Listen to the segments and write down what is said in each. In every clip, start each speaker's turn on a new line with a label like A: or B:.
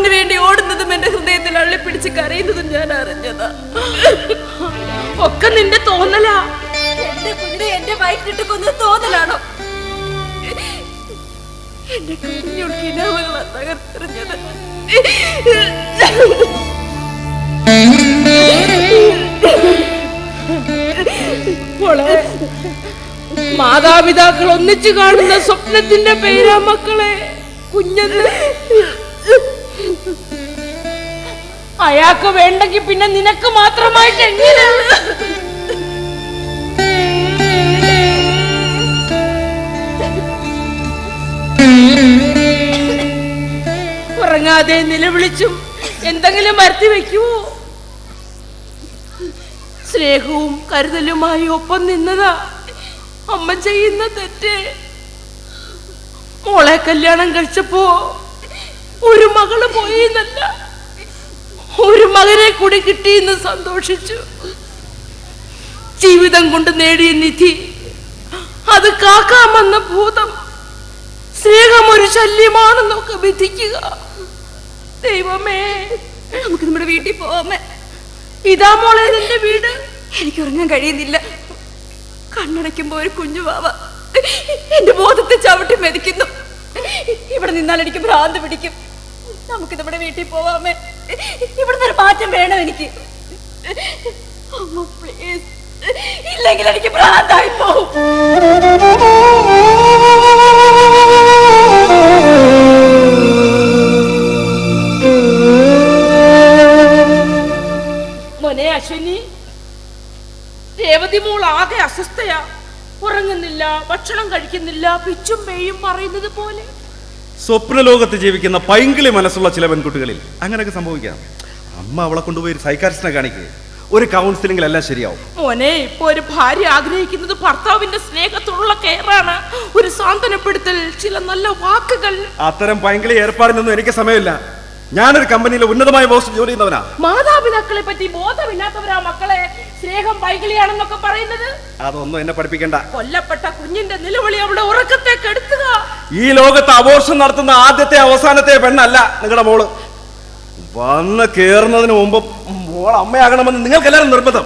A: ഭർത്താവിന് വേണ്ടി ഓടുന്നതും എന്റെ ഹൃദയത്തിൽ അള്ളിപ്പിടിച്ച് കരയുന്നതും ഞാൻ അറിഞ്ഞതാ. ഒക്കെ നിന്റെ തോന്നലാ.
B: എന്റെ കുഞ്ഞിനെ എന്റെ വയറ്റിട്ട് കൊന്നത് തോന്നലാണോ?
A: എന്റെ കുഞ്ഞുൾക്കിനാവുകളാ തകർത്തെറിഞ്ഞത്. മാതാപിതാക്കൾ ഒന്നിച്ചു കാണുന്ന സ്വപ്നത്തിന്റെ പേരാ മക്കളെ കുഞ്ഞെന്ന്. അയാൾക്ക് വേണ്ടെങ്കിൽ പിന്നെ നിനക്ക് മാത്രമായിട്ട് എങ്ങനെ? ഉറങ്ങാതെ നിലവിളിച്ചും എന്തെങ്കിലും വരുത്തി വെക്കുവോ? സ്നേഹവും കരുതലുമായി ഒപ്പം നിന്നതാ അമ്മ ചെയ്യുന്ന തെറ്റ്. മോളെ കല്യാണം കഴിച്ചപ്പോ ഒരു മകള് പോയിന്നല്ല, ഒരു മകനെ കൂടി കിട്ടിയെന്ന് സന്തോഷിച്ചു. ജീവിതം കൊണ്ട് നേടിയ നിധി അത് കാക്കാമെന്ന ഭൂതം. സ്നേഹം ഒരു ശല്യമാണെന്നൊക്കെ വിധിക്കുക. ദൈവമേ,
B: നമുക്ക് നമ്മുടെ വീട്ടിൽ പോവാമേ.
A: ഇതാ മോളെ നിന്റെ വീട്.
B: എനിക്ക് ഉറങ്ങാൻ കഴിയുന്നില്ല. കണ്ണടയ്ക്കുമ്പോ ഒരു കുഞ്ഞു വാവ എന്റെ ബോധത്തെ ചവിട്ടി മെതിക്കുന്നു. ഇവിടെ നിന്നാൽ എനിക്ക് ഭ്രാന്ത് പിടിക്കും. നമുക്ക് നമ്മുടെ വീട്ടിൽ പോവാമേ. ഇവിടുന്ന് ഒരു മാറ്റം വേണം എനിക്ക്. അമ്മ പ്ലീസ്, ഇല്ലെങ്കിൽ എനിക്ക് ഭ്രാന്തായി പോവും.
A: മോനെ അശ്വിനി, രേവതി മോൾ ആകെ അസ്വസ്ഥയാ. ഉറങ്ങുന്നില്ല, ഭക്ഷണം കഴിക്കുന്നില്ല, പിച്ചും പേയും പറയുന്നത് പോലെ.
C: സ്വപ്നലോകത്ത് ജീവിക്കുന്ന പൈങ്കിളി മനസ്സുള്ള ചില പെൺകുട്ടികളിൽ അങ്ങനെയൊക്കെ സംഭവിക്കാം. അമ്മ അവളെ കൊണ്ടുപോയി ഒരു സൈക്കാട്രിസ്റ്റിനെ കാണിക്കുക. ഒരു കൗൺസിലിംഗിൽ എല്ലാം ശരിയാവും.
A: മോനെ, ഇപ്പൊ ഒരു ഭാര്യ ആഗ്രഹിക്കുന്നത് ഭർത്താവിന്റെ സ്നേഹത്തോടുള്ള കെയറാണ്, ഒരു സാന്ത്വനപ്പെടുത്തൽ, ചില നല്ല വാക്കുകൾ.
C: അത്തരം പൈങ്കിളി ഏർപ്പാടിനൊന്നും എനിക്ക് സമയമില്ല. ഞാനൊരു കമ്പനിയിലെ ഉന്നതമായ പോസ്റ്റ് ജോലി ചെയ്യുന്നവനാ.
A: മാതാപിതാക്കളെ പറ്റി ബോധമില്ലാത്തവരാ മക്കളെ സ്നേഹം പൈകിളിയാണെന്നൊക്കെ പറയുന്നത്.
C: അതൊന്നും എന്നെ പഠിപ്പിക്കണ്ട.
A: കൊല്ലപ്പെട്ട കുഞ്ഞിന്റെ നിലവിളി അവളുടെ ഉറക്കത്തെ കെടുത്തുക.
C: ഈ ലോകത്ത് അബോർഷൻ നടത്തുന്ന ആദ്യത്തെ അവസാനത്തെ പെണ്ണല്ല നിങ്ങളുടെ മോള്. വന്ന് കേറുന്നതിന് മുമ്പ് മോൾ അമ്മയാകണമെന്ന് നിങ്ങൾക്ക് എല്ലാവരും നിർബന്ധം.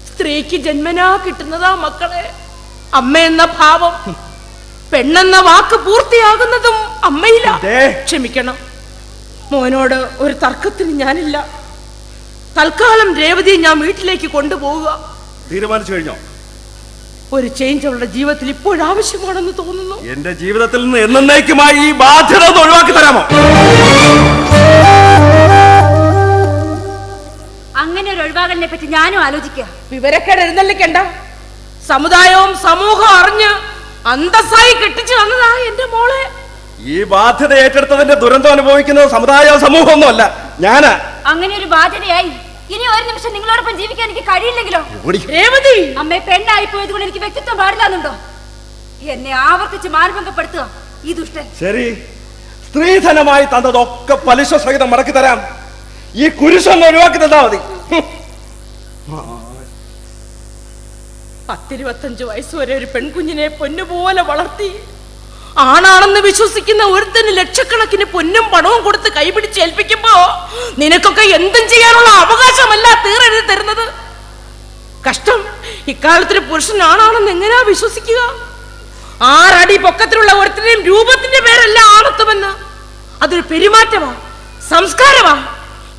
A: സ്ത്രീക്ക് ജന്മനാ കിട്ടുന്നതാ മക്കളെ അമ്മ എന്ന ഭാവം. പെണ്ണെന്ന വാക്ക് പൂർത്തിയാകുന്നതും അമ്മയില്ല. ക്ഷമിക്കണം, മോനോട് ഒരു തർക്കത്തിന് ഞാനില്ല. തൽക്കാലം രേവതിയെ ഞാൻ വീട്ടിലേക്ക് കൊണ്ടുപോവുക.
C: തീരുമാനിച്ചു കഴിഞ്ഞോ?
A: ഒരു ചേഞ്ച് അവളുടെ ജീവിതത്തിൽ ഇപ്പോഴാവശ്യമാണെന്ന് തോന്നുന്നു.
C: എന്റെ ജീവിതത്തിൽ നിന്ന് എന്നേക്കുമായി ഈ ബാധ്യത ഒഴിവാക്കി തരാമോ?
B: അങ്ങനെ ഒരു ഒഴിവാകലിനെ പറ്റി ഞാനും ആലോചിക്കുക.
A: വിവരക്കേട് എഴുന്നള്ളിക്കണ്ട. സമുദായവും സമൂഹവും അറിഞ്ഞ് അന്തസ്സായി കെട്ടിച്ചു തന്നതാ എന്റെ മോളെ.
C: ഈ ബാധ്യത ഏറ്റെടുത്തതിന്റെ ദുരന്തം അനുഭവിക്കുന്നത് സമുദായവും സമൂഹമൊന്നും അല്ല, ഞാനാ.
B: അങ്ങനെ ഒരു ബാധ്യതയായി ഇനി ഒരു നിമിഷം നിങ്ങളോടൊപ്പം ജീവിക്കാൻ എനിക്ക് കഴിയില്ലെങ്കിലോ?
A: രേവതി,
B: അമ്മയെ പെണ്ണായി പോയത് കൊണ്ട് എനിക്ക് വ്യക്തിത്വം പാടില്ലാന്നുണ്ടോ? എന്നെ ആവർത്തിച്ച് മാനഭംഗപ്പെടുത്തുക ഈ ദുഷ്ടൻ.
C: ശരി, സ്ത്രീധനമായി തന്നതൊക്കെ പലിശ സഹിതം മടക്കി തരാം. ഈ കുരിശൊന്ന് ഒഴിവാക്കി തന്നാ മതി.
A: 10-25 വയസ്സുവരെ ഒരു പെൺകുഞ്ഞിനെ പൊന്നുപോലെ വളർത്തി ആണാണെന്ന് വിശ്വസിക്കുന്ന ഒരുത്തന് ലക്ഷക്കണക്കിന് പൊന്നും പണവും കൊടുത്ത് കൈപിടിച്ച് ഏൽപ്പിക്കുമ്പോ നിനക്കൊക്കെ എന്തും ചെയ്യാനുള്ള അവകാശമല്ല തീരെഴുതി തരുന്നത്. കഷ്ടം, ഇക്കാലത്തിന് പുരുഷൻ ആണാണെന്ന് എങ്ങനെയാ വിശ്വസിക്കുക? 6 അടി പൊക്കത്തിലുള്ള ഒരുത്തനെയും രൂപത്തിന്റെ പേരല്ല ആണത്വമെന്ന്. അതൊരു പെരുമാറ്റമാ, സംസ്കാരമാ.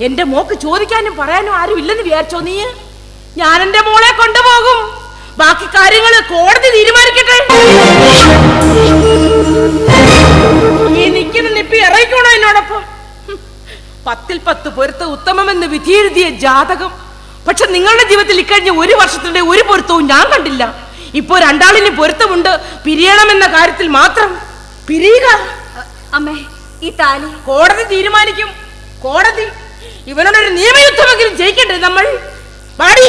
A: എന്റെ മോക്ക് ചോദിക്കാനും പറയാനും ആരും ഇല്ലെന്ന് വിചാരിച്ചോ നീ? ഞാൻ എന്റെ മോളെ കൊണ്ടുപോകും. ബാക്കി കാര്യങ്ങൾ കോടതി തീരുമാനിക്കട്ടെ. ഈ നിൽക്കുന്ന നിപ്പി ഇറങ്ങിക്കോണോ എന്നോടൊപ്പം? 10-ൽ 10 പൊരുത്ത ഉത്തമമെന്ന് വിധിയെഴുതിയ ജാതകം. പക്ഷെ നിങ്ങളുടെ ജീവിതത്തിൽ ഇക്കഴിഞ്ഞ ഒരു വർഷത്തിന്റെ ഒരു പൊരുത്തവും ഞാൻ കണ്ടില്ല. ഇപ്പോ രണ്ടാളിന് പൊരുത്തമുണ്ട്. പിരിയണമെന്ന കാര്യത്തിൽ മാത്രം പിരിയുക.
B: അമ്മേ, ഈ താലി
A: കോടതി തീരുമാനിക്കും. കോടതി ഇവനോടൊരു നിയമയുദ്ധമെങ്കിലും ജയിക്കട്ടെ നമ്മൾ. പാടി